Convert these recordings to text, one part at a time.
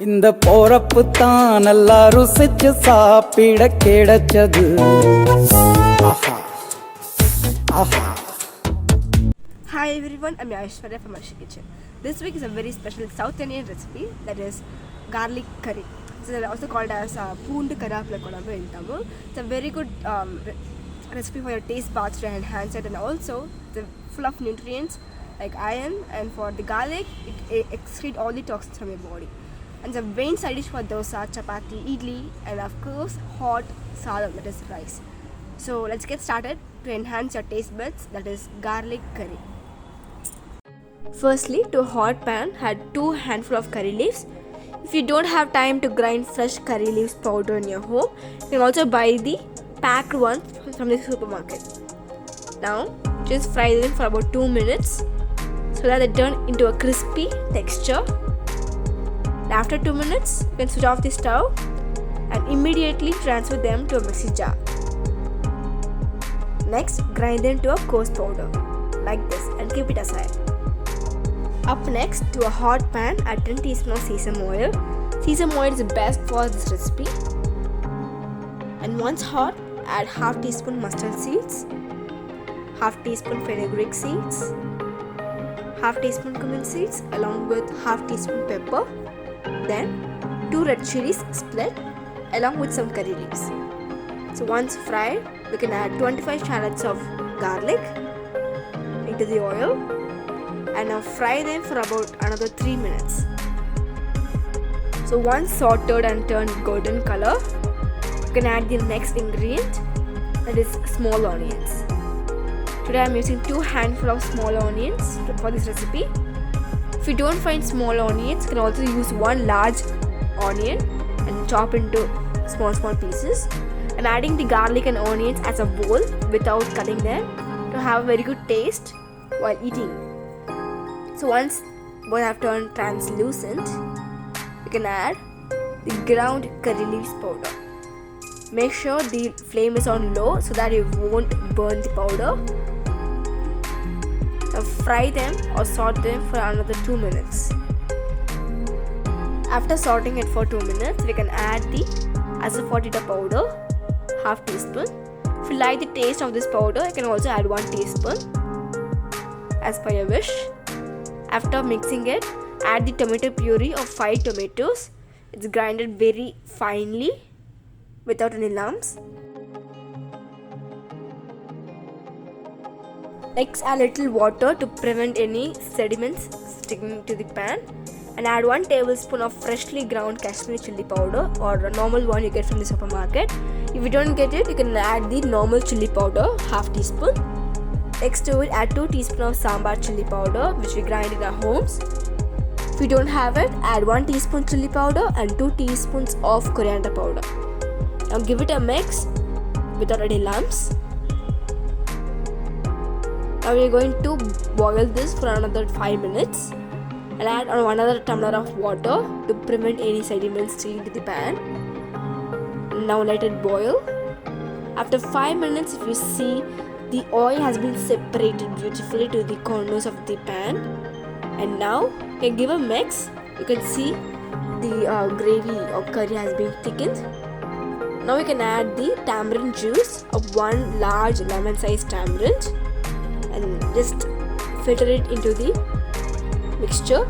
இந்த போறப்பு தான் நல்லா ருசிச்சு சாப்பிட கிடைச்சது. ஆஹா ஆஹா. Hi everyone, I'm Aishwarya from Ashi Kitchen. This week is a very special South Indian recipe, that is garlic curry. It's also called as poondu karapla kolambu in Tamil. It's a very good recipe for your taste buds to enhance it, and also it's full of nutrients like iron, and for the garlic it excretes all the toxins from your body. And it's a main side dish for dosa, chapati, idli, and of course hot salam, that is rice. So let's get started to enhance your taste buds, that is garlic curry. Firstly, to a hot pan, add 2 handfuls of curry leaves. If you don't have time to grind fresh curry leaves powder in your home, you can also buy the packed ones from the supermarket. Now, just fry them for about 2 minutes so that they turn into a crispy texture. After 2 minutes, you can switch off the stove and immediately transfer them to a mixing jar. Next, grind them to a coarse powder like this and keep it aside. Up next, to a hot pan, add 10 teaspoons of sesame oil. Sesame oil is the best for this recipe. And once hot, add half teaspoon mustard seeds, half teaspoon fenugreek seeds, half teaspoon cumin seeds along with half teaspoon pepper. Then 2 red chilies split along with some curry leaves. So once fried, we can add 25 shallots of garlic into the oil. And now fry them for about another 3 minutes. So once sauteed and turned golden color, you can add the next ingredient, that is small onions. Today I am using 2 handfuls of small onions for this recipe. If you don't find small onions, you can also use 1 large onion and chop into small pieces. I'm adding the garlic and onions as a whole without cutting them to have a very good taste while eating. So once both have turned translucent, you can add the ground curry leaves powder. Make sure the flame is on low so that you won't burn the powder. Now fry them or saute them for another 2 minutes. After sauteing it for 2 minutes, we can add the asafoetida powder, half teaspoon. If you like the taste of this powder, you can also add 1 teaspoon as per your wish. After mixing it, add the tomato puree of 5 tomatoes. It's grinded very finely without any lumps. Next, add little water to prevent any sediments sticking to the pan, and add 1 tablespoon of freshly ground Kashmiri chilli powder, or a normal one you get from the supermarket. If you don't get it, you can add the normal chilli powder, half teaspoon. Next to it, add 2 teaspoons of sambar chilli powder, which we grind in our homes. If you don't have it, add 1 teaspoon chilli powder and 2 teaspoons of coriander powder. Now give it a mix without any lumps. Now we are going to boil this for another 5 minutes and add another tumbler of water to prevent any sediments sticking to the pan. Now let it boil. After 5 minutes, if you see, the oil has been separated beautifully to the corners of the pan, and now you can give a mix. You can see the gravy or curry has been thickened. Now we can add the tamarind juice of 1 large lemon-sized tamarind and just filter it into the mixture.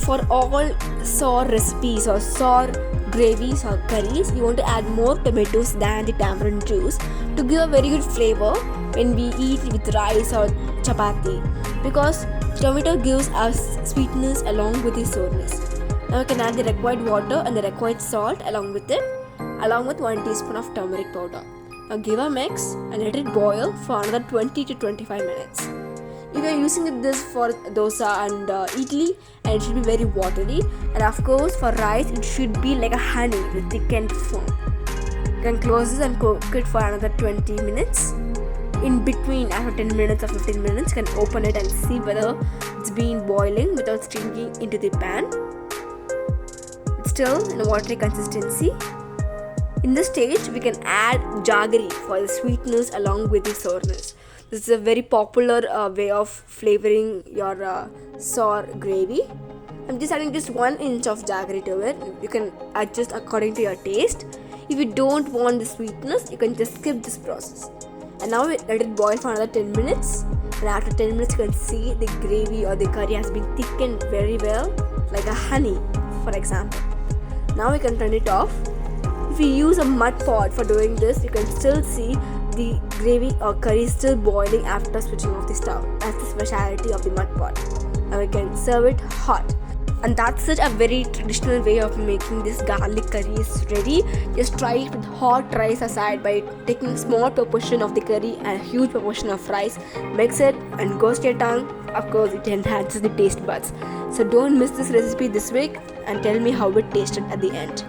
For all sour recipes or sour gravies or curries, you want to add more tomatoes than the tamarind juice to give a very good flavor when we eat with rice or chapati, because tomato gives us sweetness along with the sourness. Now you can add the required water and the required salt along with it, along with 1 teaspoon of turmeric powder. Now give a mix and let it boil for another 20 to 25 minutes. If you are using this for dosa and idli, and it should be very watery, and of course for rice it should be like a honey with thickened form. You can close this and cook it for another 20 minutes. In between, after 10 minutes or 15 minutes, you can open it and see whether it's been boiling without sticking into the pan. It's still in a watery consistency. In this stage, we can add jaggery for the sweetness along with the sourness. This is a very popular way of flavoring your sour gravy. I'm just adding just 1 inch of jaggery to it. You can adjust according to your taste. If you don't want the sweetness, you can just skip this process. And now let it boil for another 10 minutes. And after 10 minutes, you can see the gravy or the curry has been thickened very well, like a honey, for example. Now we can turn it off. If you use a mud pot for doing this, you can still see the gravy or curry still boiling after switching off the stove. That's the speciality of the mud pot. Now we can serve it hot. And that's it, a very traditional way of making this garlic curry is ready. Just try it with hot rice aside by taking a small proportion of the curry and a huge proportion of rice. Mix it and goes to your tongue. Of course, it enhances the taste buds. So don't miss this recipe this week and tell me how it tasted at the end.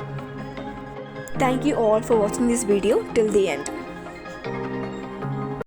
Thank you all for watching this video till the end.